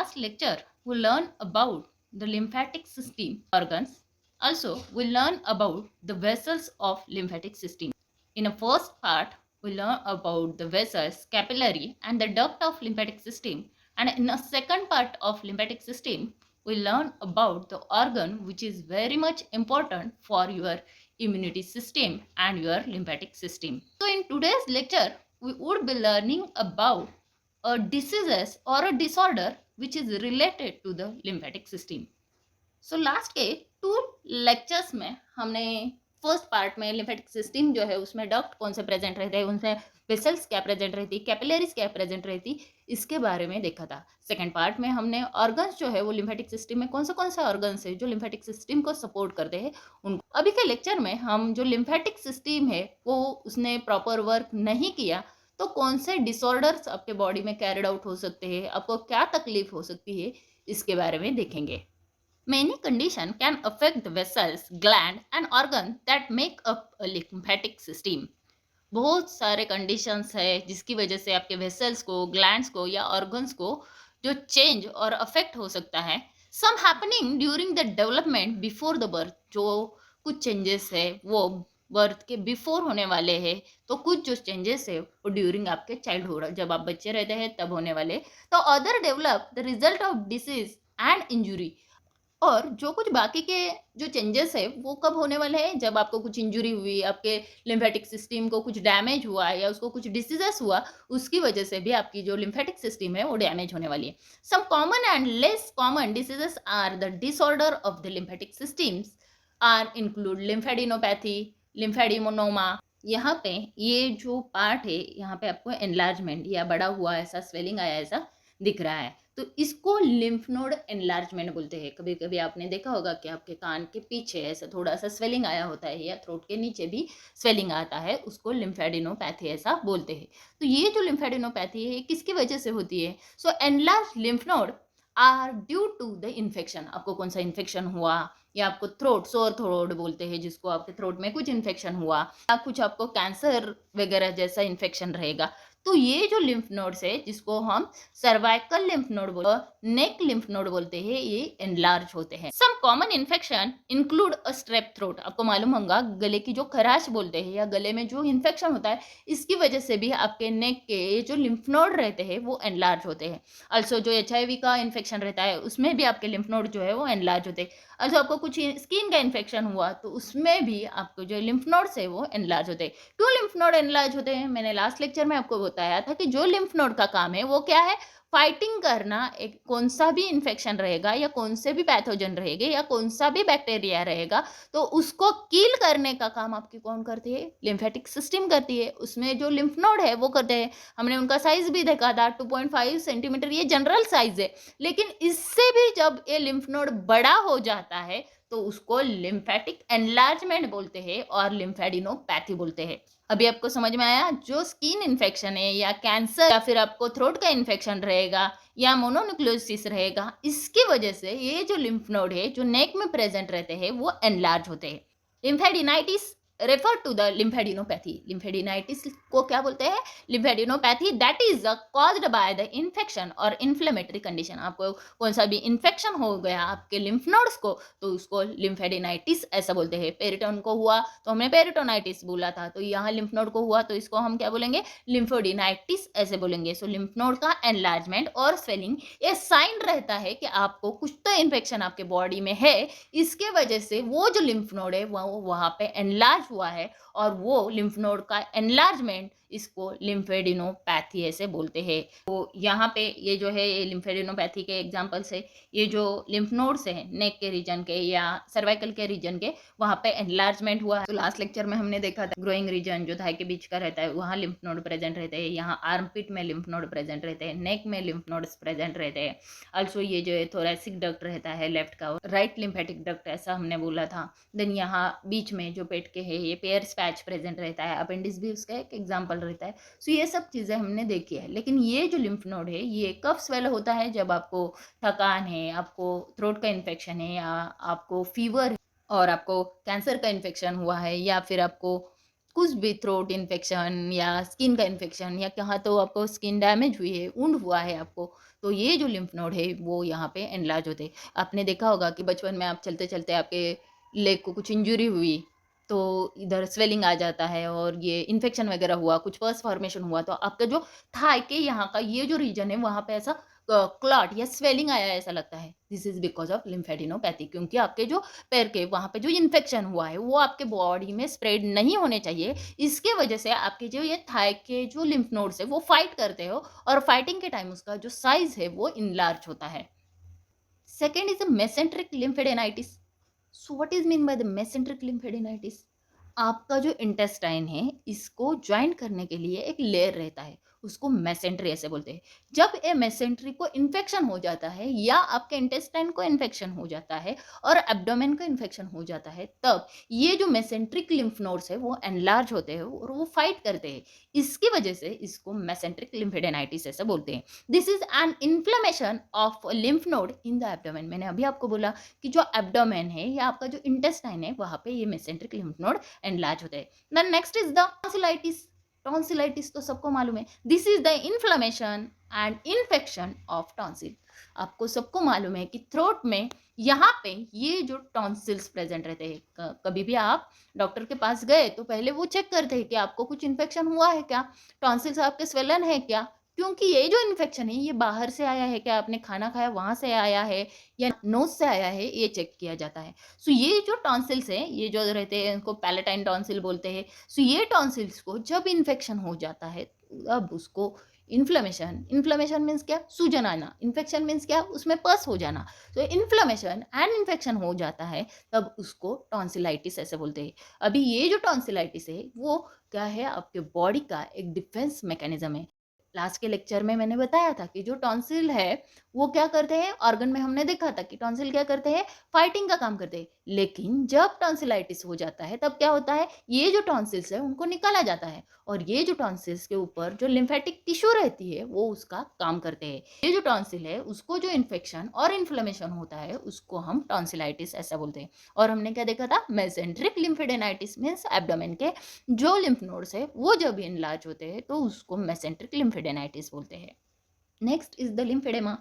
last lecture, we learned about the lymphatic system organs. Also, we learned about the vessels of lymphatic system. In the first part, we learn about the vessels, capillary, and the duct of lymphatic system. And in the second part of lymphatic system, we learn about the organ which is very much important for your immunity system and your lymphatic system. So in today's lecture, we would be learning about a diseases or a disorder which is related to the lymphatic system. So last के 2 lectures में हमने first part में lymphatic system जो है उसमें duct कौन से present रहते हैं, उनसे वेसल्स क्या प्रेजेंट रहती, कैपिलरीज क्या प्रेजेंट रहती, इसके बारे में देखा था. सेकेंड पार्ट में हमने ऑर्गन्स जो है वो लिम्फेटिक सिस्टम में कौन से ऑर्गन्स है जो लिम्फेटिक सिस्टम को सपोर्ट करते हैं उनको. अभी के लेक्चर में हम जो लिम्फेटिक सिस्टम है वो उसने प्रॉपर वर्क नहीं किया तो कौन से डिसऑर्डर्स आपके बॉडी में कैरिड आउट हो सकते हैं, आपको क्या तकलीफ हो सकती है, इसके बारे में देखेंगे. Many conditions can affect the vessels, gland and organ that make up a lymphatic system. बहुत सारे कंडीशंस है जिसकी वजह से आपके वेसल्स को, ग्लैंड्स को या ऑर्गन्स को जो चेंज और अफेक्ट हो सकता है. Some happening during the development before the birth. जो कुछ चेंजेस है वो बर्थ के बिफोर होने वाले हैं, तो कुछ जो चेंजेस है वो ड्यूरिंग आपके चाइल्डहुड जब आप बच्चे रहते हैं तब होने वाले. तो other develop the result of disease and injury. और जो कुछ बाकी के जो चेंजेस है वो कब होने वाले हैं, जब आपको कुछ इंजुरी हुई, आपके लिम्फेटिक सिस्टम को कुछ डैमेज हुआ या उसको कुछ डिसीजेस हुआ, उसकी वजह से भी आपकी जो लिम्फेटिक सिस्टम है वो डैमेज होने वाली है. Some common and less common diseases are the disorder of the lymphatic systems are include lymphadenopathy, lymphadenoma. यहाँ पे ये जो पार्ट है यहाँ पे आपको एनलार्जमेंट या बड़ा हुआ ऐसा स्वेलिंग आया ऐसा दिख रहा है, तो इसको लिम्फ नोड एनलार्जमेंट बोलते हैं. कभी कभी आपने देखा होगा कि आपके कान के पीछे ऐसा थोड़ा सा स्वेलिंग आया होता है या थ्रोट के नीचे भी स्वेलिंग आता है, उसको लिम्फेडिनोपैथी ऐसा बोलते हैं. तो ये जो लिम्फेडिनोपैथी है किसकी वजह से होती है. So enlarge lymph node are due to the infection. आपको कौन सा इन्फेक्शन हुआ या आपको थ्रोट, सोर थ्रोट बोलते हैं जिसको, आपके थ्रोट में कुछ इन्फेक्शन हुआ या कुछ आपको कैंसर वगैरह जैसा इन्फेक्शन रहेगा, तो ये जो लिम्फ नोड्स है जिसको हम सर्वाइकल लिम्फ नोड बोलते, नेक लिम्फ नोड बोलते हैं, ये एनलार्ज होते हैं. Some common infection include a strep throat. आपको मालूम होगा गले की जो खराश बोलते हैं या गले में जो इन्फेक्शन होता है, इसकी वजह से भी आपके नेक के जो लिम्फ नोड रहते हैं वो एनलार्ज होते हैं. ऑल्सो जो HIV का इन्फेक्शन रहता है उसमें भी आपके लिम्फ नोड जो है वो एनलार्ज होते हैं. ऑल्सो आपको कुछ स्किन का इन्फेक्शन हुआ तो उसमें भी आपको जो लिम्फ नोड्स है वो एनलार्ज होते हैं. 2 लिम्फ नोड एनलार्ज होते हैं. मैंने लास्ट लेक्चर में आपको बताया था कि जो लिम्फ नोड का काम है वो क्या है, फाइटिंग करना. एक कौन सा भी इन्फेक्शन रहेगा या कौन से भी पैथोजन रहेंगे या कौन सा भी बैक्टीरिया रहेगा तो उसको किल करने का काम आपकी कौन करती है, लिम्फेटिक सिस्टम करती है. उसमें जो लिम्फ नोड है वो करते हैं. हमने उनका साइज भी देखा था 2.5 सेंटीमीटर, ये जनरल साइज है. लेकिन इससे भी जब ये लिम्फ नोड बड़ा हो जाता है तो उसको लिम्फेटिक एनलार्जमेंट बोलते हैं और लिम्फेडिनोपैथी बोलते हैं. अभी आपको समझ में आया. जो स्किन इन्फेक्शन है या कैंसर या फिर आपको थ्रोट का इन्फेक्शन रहेगा या मोनोन्यूक्लियोसिस रहेगा, इसकी वजह से ये जो लिम्फ नोड है जो नेक में प्रेजेंट रहते हैं वो एनलार्ज होते हैं. लिम्फेडिनाइटिस रेफर टू द लिम्फेडिनोपैथी. लिम्फेडिनाइटिस को क्या बोलते हैं, lymphadenopathy that is caused by the infection और इन्फ्लेमेटरी कंडीशन. आपको कौन सा भी इन्फेक्शन हो गया आपके लिम्फ नोड्स को तो उसको लिम्फेडिनाइटिस ऐसा बोलते हैं. पेरिटोन को हुआ तो हमने पेरिटोनाइटिस बोला था, तो यहाँ लिम्फ नोड को हुआ तो इसको हम क्या बोलेंगे, लिम्फोडिनाइटिस ऐसे बोलेंगे. सो लिम्फ नोड का एनलार्जमेंट और स्वेलिंग ये साइन रहता है कि आपको कुछ तो इन्फेक्शन आपके बॉडी में है, इसके वजह से वो जो लिम्फ नोड है वो वहाँ पे एनलार्ज हुआ है और वो लिम्फ नोड का एनलार्जमेंट इसको लिम्फेडिनोपैथी ऐसे बोलते हैं. तो यहाँ पे ये जो है ये लिम्फेडिनोपैथी के एग्जांपल्स है. ये जो लिम्फ नोड्स हैं नेक के रीजन के या सर्वाइकल के रीजन के, वहाँ पे एनलार्जमेंट हुआ है. तो लास्ट लेक्चर में हमने देखा था ग्रोइंग रीजन जो थाई के बीच का रहता है वहाँ लिम्फ नोड प्रेजेंट रहते हैं. यहाँ आर्मपिट में लिम्फ नोड प्रेजेंट रहते हैं, नेक में लिम्फ नोड्स प्रेजेंट रहते हैं. ऑल्सो ये जो है थोरैसिक डक्ट रहता है लेफ्ट का, राइट लिम्फेटिक डक्ट ऐसा हमने बोला था. देन यहाँ बीच में जो पेट के है ये पेयर्स पैच प्रेजेंट रहता है, अपेंडिक्स भी उसका एक एग्जाम्पल रहता है. सो ये सब चीज़ें हमने देखी है. लेकिन ये जो लिम्फ नोड है ये कब स्वेल होता है, जब आपको थकान है, आपको थ्रोट का इन्फेक्शन है या आपको फीवर है और आपको कैंसर का इन्फेक्शन हुआ है या फिर आपको कुछ भी थ्रोट इन्फेक्शन या स्किन का इन्फेक्शन या कहाँ तो आपको स्किन डैमेज हुई है, वुंड हुआ है आपको, तो ये जो लिम्फ नोड है वो यहाँ पे एनलार्ज होते हैं। आपने देखा होगा कि बचपन में आप चलते-चलते आपके लेग को कुछ इंजरी हुई, तो इधर स्वेलिंग आ जाता है और ये इन्फेक्शन वगैरह हुआ, कुछ पस फॉर्मेशन हुआ, तो आपका जो थाई के यहाँ का ये जो रीजन है वहाँ पे ऐसा क्लॉट या स्वेलिंग आया है ऐसा लगता है। This is because of lymphadenopathy, क्योंकि आपके जो पैर के वहाँ पे जो इन्फेक्शन हुआ है वो आपके बॉडी में स्प्रेड नहीं होने चाहिए। इसके वजह से आपके जो ये थाई के जो लिम्फ नोड्स है वो फाइट करते हो और फाइटिंग के टाइम उसका जो साइज है वो इनलार्ज होता है। Second is mesenteric lymphadenitis. So what is mean by the mesenteric lymphadenitis? आपका जो इंटेस्टाइन है इसको ज्वाइंट करने के लिए एक लेयर रहता है, उसको मेसेंट्री ऐसे बोलते हैं। जब ये मेसेंट्री को इन्फेक्शन हो जाता है या आपके इंटेस्टाइन को इन्फेक्शन हो जाता है और एब्डोमेन को इन्फेक्शन हो जाता है, तब ये जो मेसेंट्रिक लिम्फ नोड्स है वो एनलार्ज होते हैं और वो फाइट करते हैं। इसकी वजह से इसको मेसेंट्रिक लिम्फेडेनाइटिस ऐसे बोलते हैं। This is an inflammation of lymph node in the abdomen. मैंने अभी आपको बोला कि जो एब्डोमेन है या आपका जो इंटेस्टाइन है वहाँ पे ये मेसेंट्रिक लिम्फ नोड एनलार्ज होते हैं। Then next is the tonsillitis. Tonsillitis तो सबको मालूम है, this is the inflammation and infection of tonsil. आपको सबको मालूम है कि थ्रोट में यहाँ पे ये जो टॉन्सिल्स प्रेजेंट रहते हैं, कभी भी आप डॉक्टर के पास गए तो पहले वो चेक करते हैं कि आपको कुछ इन्फेक्शन हुआ है क्या, टॉन्सिल्स आपके स्वेलन है क्या, क्योंकि ये जो इन्फेक्शन है ये बाहर से आया है क्या, आपने खाना खाया वहां से आया है या नोज से आया है, ये चेक किया जाता है। सो ये जो टॉन्सिल्स है ये जो रहते हैं इनको पैलेटाइन टॉन्सिल बोलते हैं। सो ये टॉन्सिल्स को जब इन्फेक्शन हो जाता है अब उसको इन्फ्लेमेशन, इन्फ्लेमेशन मीन्स क्या, सूजन आना, इन्फेक्शन मीन्स क्या, उसमें पस हो जाना। तो इन्फ्लेमेशन एंड इन्फेक्शन हो जाता है तब उसको टॉन्सिलाइटिस ऐसे बोलते हैं। अभी ये जो टॉन्सिलाइटिस है वो क्या है, आपके बॉडी का एक डिफेंस मैकेनिज्म है। लास्ट के लेक्चर में मैंने बताया था कि जो टॉन्सिल है वो क्या करते हैं, ऑर्गन में हमने देखा था कि टॉन्सिल क्या करते हैं, फाइटिंग का काम करते हैं। लेकिन जब टॉन्सिलाइटिस हो जाता है तब क्या होता है, ये जो टॉन्सिल्स है उनको निकाला जाता है और ये जो टॉन्सिल्स के ऊपर जो लिम्फेटिक टिश्यू रहती है वो उसका काम करते हैं। ये जो टॉन्सिल है उसको जो इन्फेक्शन और इन्फ्लेमेशन होता है उसको हम टॉन्सिलाइटिस ऐसा बोलते हैं। और हमने क्या देखा था, मेसेंट्रिक लिम्फेडेनाइटिस मीन्स एब्डोमेन के जो लिम्फ नोड्स है वो जब इनलार्ज होते हैं तो उसको मेसेंट्रिक लिम्फेडेनाइटिस बोलते हैं। Next is the lymphoedema.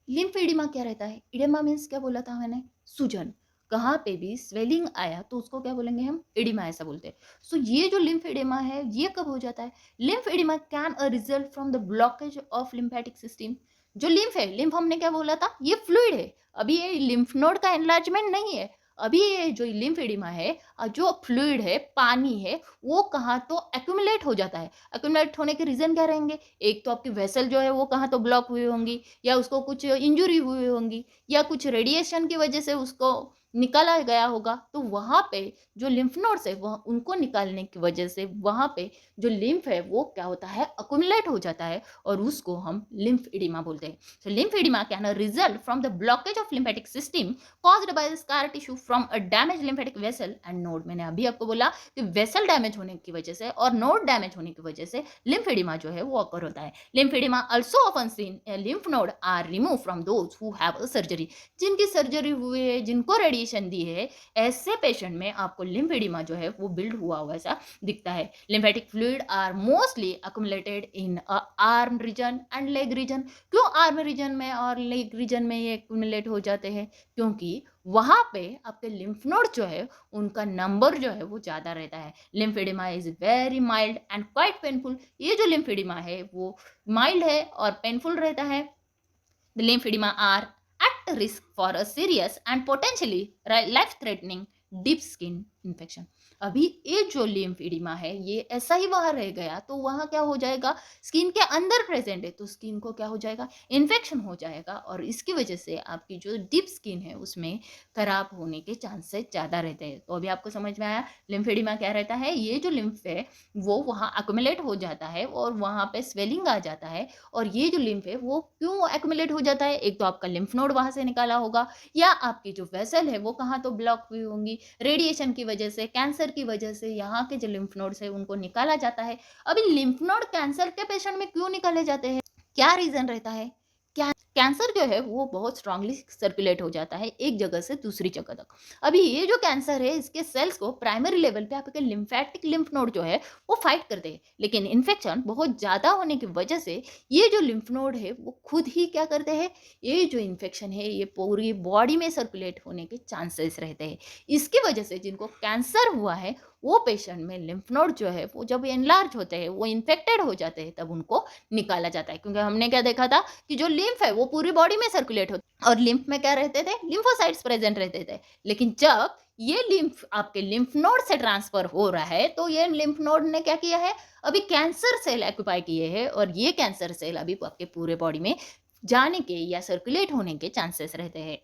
Lymphoedema क्या रहता है, इडेमा मीन्स क्या बोला था मैंने, सूजन। कहाँ पे भी स्वेलिंग आया तो उसको क्या बोलेंगे हम, इडिमा ऐसा बोलते हैं। सो ये जो लिम्फेडिमा है ये कब हो जाता है, lymphoedema can a result from the blockage of lymphatic system. जो लिम्फ है, लिम्फ हमने क्या बोला था, ये फ्लूइड है, अभी ये लिम्फ नोड का एनलार्जमेंट नहीं है। अभी ये जो लिम्फेडिमा है जो फ्लूइड है, पानी है, वो कहाँ तो एक्यूमुलेट हो जाता है। एक्यूमुलेट होने के रीजन क्या रहेंगे, एक तो आपकी वेसल जो है वो कहाँ तो ब्लॉक हुई होंगी या उसको कुछ इंजुरी हुई होंगी या कुछ रेडिएशन की वजह से उसको निकाला गया होगा, तो वहाँ पे जो लिम्फ नोड्स है वह उनको निकालने की वजह से वहाँ पे जो लिम्फ है वो क्या होता है, अक्यूमुलेट हो जाता है और उसको हम लिम्फ इडिमा बोलते हैं। So lymph oedema can result from the blockage of lymphatic system caused by scar tissue from a damage lymphatic vessel and node. मैंने अभी आपको बोला कि वेसल डैमेज होने की वजह से और नोड डैमेज होने की वजह से लिम्फेडिमा जो है वो अकर होता है। Lymphoedema also often seen a lymph node are remove from those who have a surgery. जिनकी सर्जरी हुई है, जिनको रेडिएशन दी है, ऐसे पेशेंट में आपको लिम्फेडिमा जो है वो बिल्ड हुआ हुआ ऐसा दिखता है। Lymphatic fluid are mostly accumulated in arm region and leg region. क्यों आर्म रीजन में और लेग रीजन में ये एक्यूमुलेट हो जाते हैं, क्योंकि वहां पे आपके लिम्फ नोड जो है उनका नंबर जो है वो ज्यादा रहता है। Lymphoedema is very mild and quite painful. ये जो लिम्फेडिमा है वो माइल्ड है और पेनफुल रहता है। The lymphedema are at risk for a serious and potentially life-threatening deep skin infection. अभी ये जो लिम्फेडिमा है ये ऐसा ही वहां रह गया तो वहां क्या हो जाएगा, स्किन के अंदर प्रेजेंट है तो स्किन को क्या हो जाएगा, इन्फेक्शन हो जाएगा और इसकी वजह से आपकी जो डीप स्किन है उसमें खराब होने के चांसेस ज़्यादा रहते हैं। तो अभी आपको समझ में आया लिम्फेडिमा क्या रहता है, ये जो लिम्फ है वो वहाँ एक्यूमुलेट हो जाता है और वहाँ पे स्वेलिंग आ जाता है। और ये जो लिम्फ है वो क्यों एक्यूमुलेट हो जाता है, एक तो आपका लिम्फ नोड वहाँ से निकाला होगा या आपकी जो वेसल है वो कहाँ तो ब्लॉक हुई होंगी, रेडिएशन की वजह से, कैंसर की वजह से यहाँ के जो लिम्फ नोड्स है उनको निकाला जाता है। अभी लिम्फ नोड कैंसर के पेशेंट में क्यों निकाले जाते हैं, क्या रीजन रहता है, कैंसर जो है वो बहुत स्ट्रांगली सर्कुलेट हो जाता है एक जगह से दूसरी जगह तक। अभी ये जो कैंसर है इसके सेल्स को प्राइमरी लेवल पे आपके लिम्फेटिक लिम्फ नोड जो है वो फाइट करते हैं, लेकिन इन्फेक्शन बहुत ज़्यादा होने की वजह से ये जो लिम्फ नोड है वो खुद ही क्या करते हैं, ये जो इन्फेक्शन है ये पूरी बॉडी में सर्कुलेट होने के चांसेस रहते हैं। इसकी वजह से जिनको कैंसर हुआ है वो पेशेंट में लिम्फ नोड जो है वो जब एनलार्ज होते हैं, वो इन्फेक्टेड हो जाते हैं, तब उनको निकाला जाता है। क्योंकि हमने क्या देखा था कि जो लिम्फ है वो पूरी बॉडी में सर्कुलेट होता, और लिम्फ में क्या रहते थे, लिम्फोसाइट्स प्रेजेंट रहते थे। लेकिन जब ये लिम्फ आपके लिम्फ नोड से ट्रांसफर हो रहा है तो ये लिम्फ नोड ने क्या किया है, अभी कैंसर सेल ऑक्यूपाई किए हैं, और ये कैंसर सेल अभी आपके पूरे बॉडी में जाने के या सर्कुलेट होने के चांसेस रहते हैं।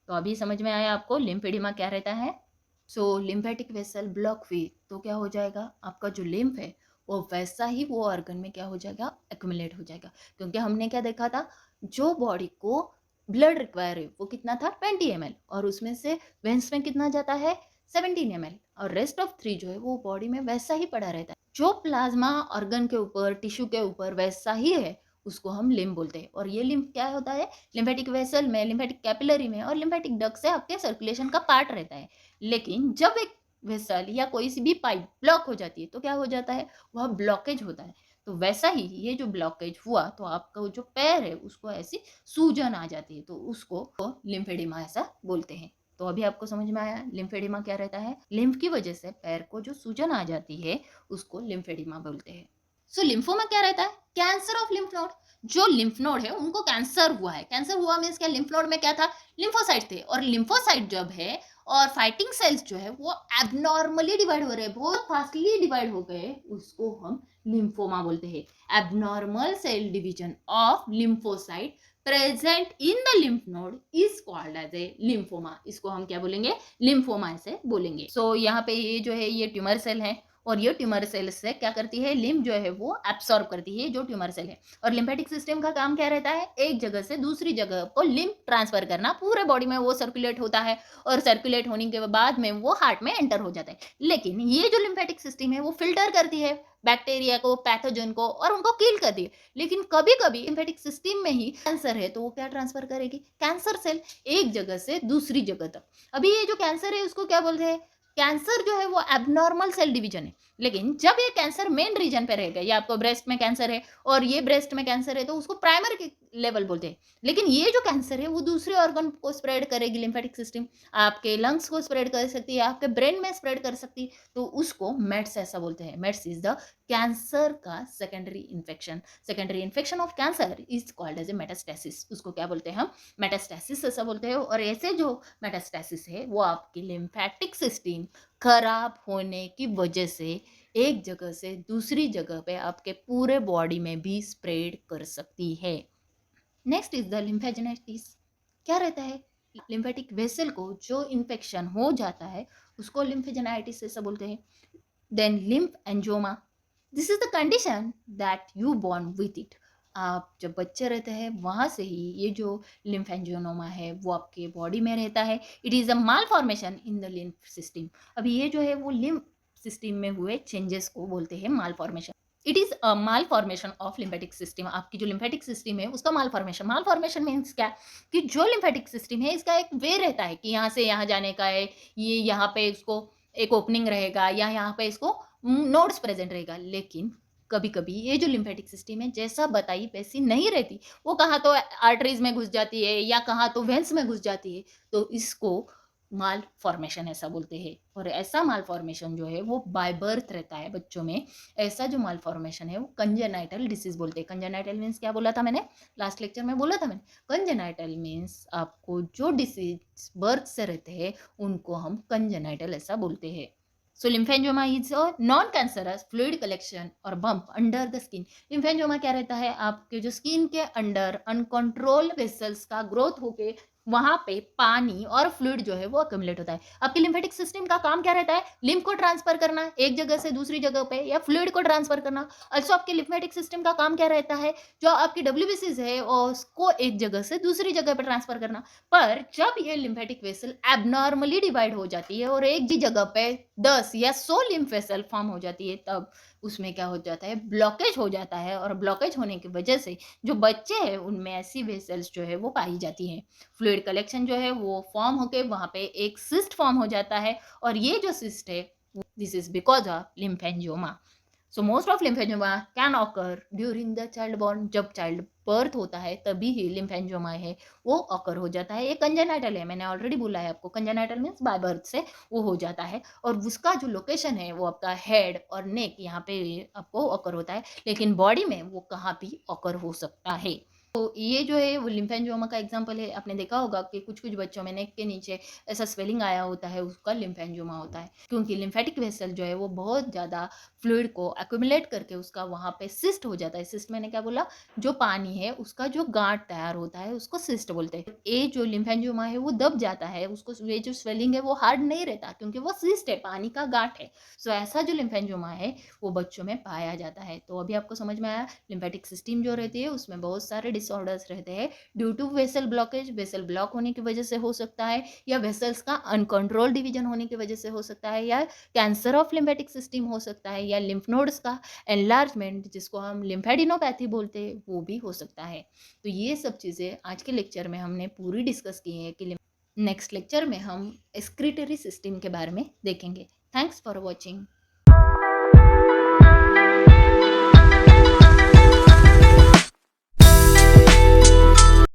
तो अभी समझ में आया आपको लिम्फेडिमा क्या रहता है। सो लिम्फेटिक वेसल ब्लॉक हुई तो क्या हो जाएगा, आपका जो लिम्फ है वो वैसा ही वो ऑर्गन में क्या हो जाएगा, एक्यूमुलेट हो जाएगा। क्योंकि हमने क्या देखा था, जो बॉडी को ब्लड रिक्वायर है वो कितना था 20 ml, और उसमें से वेंस में कितना जाता है 17 ml, और रेस्ट ऑफ 3 जो है वो बॉडी में वैसा ही पड़ा रहता है। जो प्लाज्मा ऑर्गन के ऊपर, टिश्यू के ऊपर वैसा ही है उसको हम लिम्फ बोलते हैं। और ये लिम्फ क्या होता है, लिम्फेटिक वेसल में, लिम्फेटिक कैपिलरी में और लिम्फेटिक डक्ट से आपके सर्कुलेशन का पार्ट रहता है। लेकिन जब एक वेसल या कोई सी भी पाइप ब्लॉक हो जाती है तो क्या हो जाता है, वह ब्लॉकेज होता है। तो वैसा ही ये जो ब्लॉकेज हुआ तो आपका जो पैर है उसको ऐसी सूजन आ जाती है, तो उसको लिम्फेडिमा ऐसा बोलते हैं। तो अभी आपको समझ में आया लिम्फेडिमा क्या रहता है। लिम्फ की वजह से पैर को जो सूजन आ जाती है उसको लिम्फेडिमा बोलते हैं। सो लिम्फोमा क्या रहता है, कैंसर ऑफ लिम्फ नोड। जो लिम्फ नोड है उनको कैंसर हुआ है, कैंसर हुआ मीन्स क्या, लिम्फ नोड में क्या था, लिम्फोसाइट थे, और लिम्फोसाइट जब है और फाइटिंग सेल्स जो है वो एबनॉर्मली डिवाइड हो रहे हैं, बहुत फास्टली डिवाइड हो गए, उसको हम लिम्फोमा बोलते हैं। Abnormal cell division of lymphocyte present in the lymph node is called as a lymphoma. इसको हम क्या बोलेंगे, लिम्फोमा ऐसे बोलेंगे। सो यहाँ पे ये जो है ये ट्यूमर सेल है, और ये ट्यूमर सेल से क्या करती है, लिम्फ जो है वो एब्सॉर्ब करती है जो ट्यूमर सेल है। और लिम्फेटिक सिस्टम का काम क्या रहता है, एक जगह से दूसरी जगह को लिम्फ ट्रांसफर करना, पूरे बॉडी में वो सर्कुलेट होता है, और सर्कुलेट होने के बाद में वो हार्ट में एंटर हो जाता है। लेकिन ये जो लिम्फेटिक सिस्टम है वो फिल्टर करती है बैक्टीरिया को, पैथोजन को, और उनको किल करती है। लेकिन कभी कभी लिम्फेटिक सिस्टम में ही कैंसर है तो वो क्या ट्रांसफर करेगी, कैंसर सेल एक जगह से दूसरी जगह तक। अभी ये जो कैंसर है उसको क्या बोलते हैं, कैंसर जो है वो एबनॉर्मल सेल डिवीजन है। लेकिन जब ये कैंसर मेन रीजन पे रहेगा, या आपको ब्रेस्ट में कैंसर है और ये ब्रेस्ट में कैंसर है तो उसको प्राइमरी लेवल बोलते हैं। लेकिन ये जो कैंसर है वो दूसरे ऑर्गन को स्प्रेड करेगी, लिम्फेटिक सिस्टम आपके लंग्स को स्प्रेड कर सकती है, आपके ब्रेन में स्प्रेड कर सकती है, तो उसको मेट्स ऐसा बोलते हैं। मेट्स इज द कैंसर का secondary infection. Secondary infection of cancer is called as a metastasis. उसको क्या बोलते हैं हम, मेटास्टेसिस ऐसा बोलते हैं। और ऐसे जो मेटास्टेसिस है वो आपकी लिम्फेटिक सिस्टम खराब होने की वजह से एक जगह से दूसरी जगह पे आपके पूरे बॉडी में भी स्प्रेड कर सकती है। Next is the lymphangitis. क्या रहता है, लिम्फेटिक वेसल को जो इन्फेक्शन हो जाता है उसको लिम्फेजेनाइटिस ऐसा बोलते हैं। Then lymphangioma, this is the condition that you born with it. आप जब बच्चे रहते हैं वहाँ से ही ये जो लिम्फ एंजियोनोमा है वो आपके बॉडी में रहता है। It is a mall formation in the lymph system. अभी ये जो है वो लिम्फ सिस्टम में हुए चेंजेस को बोलते हैं malformation. It is a malformation of lymphatic system. आपकी जो लिम्फेटिक सिस्टम है उसका malformation. Malformation means क्या, कि जो लिम्फेटिक सिस्टम है इसका एक वे रहता है कि यहाँ से यहाँ जाने का है, ये यहाँ पे इसको एक ओपनिंग रहेगा, या यहाँ पे इसको नोड्स प्रेजेंट रहेगा। लेकिन कभी कभी ये जो लिम्फेटिक सिस्टम है जैसा बताई वैसी नहीं रहती, वो कहाँ तो आर्टरीज में घुस जाती है या कहाँ तो वेंस में घुस जाती है, तो इसको माल फॉर्मेशन ऐसा बोलते हैं। और ऐसा माल फॉर्मेशन जो है वो बाय बर्थ रहता है बच्चों में। ऐसा जो माल फॉर्मेशन है वो कंजेनाइटल डिसीज बोलते हैं। कंजेनाइटल मीन्स क्या बोला था मैंने, लास्ट लेक्चर में बोला था मैंने, कंजेनाइटल मीन्स आपको जो डिसीज बर्थ से रहते हैं उनको हम कंजेनाइटल ऐसा बोलते हैं। So lymphangioma is a non-cancerous fluid collection और bump under the skin. Lymphangioma क्या रहता है, आपके जो स्किन के अंडर अनकंट्रोल वेसल्स का ग्रोथ होके वहां पे पानी और फ्लूइड जो है वो अक्यूमुलेट होता है। आपके लिम्फेटिक सिस्टम का काम क्या रहता है, लिम्फ को ट्रांसफर करना एक जगह से दूसरी जगह पे, या फ्लूइड को ट्रांसफर करना। ऑल्सो आपके लिम्फेटिक सिस्टम का काम क्या रहता है, जो आपकी डब्ल्यूबीसीज है और उसको एक जगह से दूसरी जगह पे ट्रांसफर करना। पर जब ये लिम्फेटिक वेसल एबनॉर्मली डिवाइड हो जाती है और एक ही जगह पे 10 या 100 लिम्फ वेसल फॉर्म हो जाती है, तब उसमें क्या हो जाता है, ब्लॉकेज हो जाता है। और ब्लॉकेज होने की वजह से जो बच्चे हैं उनमें ऐसी वेसल्स जो है वो पाई जाती हैं। फ्लूइड कलेक्शन जो है वो फॉर्म होके वहाँ पे एक सिस्ट फॉर्म हो जाता है, और ये जो सिस्ट है this is because of lymphangioma. So most of lymphangioma can occur during the child born. जब चाइल्ड बर्थ होता है तभी ही लिम्फेंजियोमा है वो ऑकर हो जाता है। ये कंजेनाइटल है, मैंने ऑलरेडी बोला है आपको, कंजेनाइटल मीन्स बाय बर्थ से वो हो जाता है। और उसका जो लोकेशन है वो आपका हेड और नेक यहाँ पे आपको ऑकर होता है, लेकिन बॉडी में वो कहाँ भी ऑकर हो सकता है। तो ये जो है वो लिम्फेंजियोमा का एग्जांपल है। आपने देखा होगा कि कुछ कुछ बच्चों में नेक के नीचे ऐसा स्वेलिंग आया होता है, उसका लिम्फेंजियोमा होता है, क्योंकि लिम्फेटिक वेसल जो है वो बहुत ज़्यादा फ्लूइड को एक्यूमुलेट करके उसका वहाँ पे सिस्ट हो जाता है। सिस्ट मैंने क्या बोला, जो पानी है उसका जो गांठ तैयार होता है उसको सिस्ट बोलते हैं। ये जो लिम्फेंजियोमा है वो दब जाता है, उसको ये जो स्वेलिंग है वो हार्ड नहीं रहता क्योंकि वो सिस्ट है, पानी का गांठ है। सो ऐसा जो लिम्फेंजियोमा है वो बच्चों में पाया जाता है। तो अभी आपको समझ में आया, लिम्फेटिक सिस्टम जो रहती है उसमें बहुत सारे डिसऑर्डर्स रहते हैं due to vessel blockage. Vessel block होने की वजह से हो सकता है, या वेसल्स का अनकंट्रोल डिवीजन होने की वजह से हो सकता है, या कैंसर ऑफ लिम्फेटिक सिस्टम हो सकता है, या लिम्फ नोड्स का एनलार्जमेंट जिसको हम लिम्फेडिनोपैथी बोलते हैं वो भी हो सकता है। तो ये सब चीज़ें आज के लेक्चर में हमने पूरी डिस्कस की है कि नेक्स्ट लेक्चर में हम एक्सक्रीटरी सिस्टम के बारे में देखेंगे। Thanks for watching.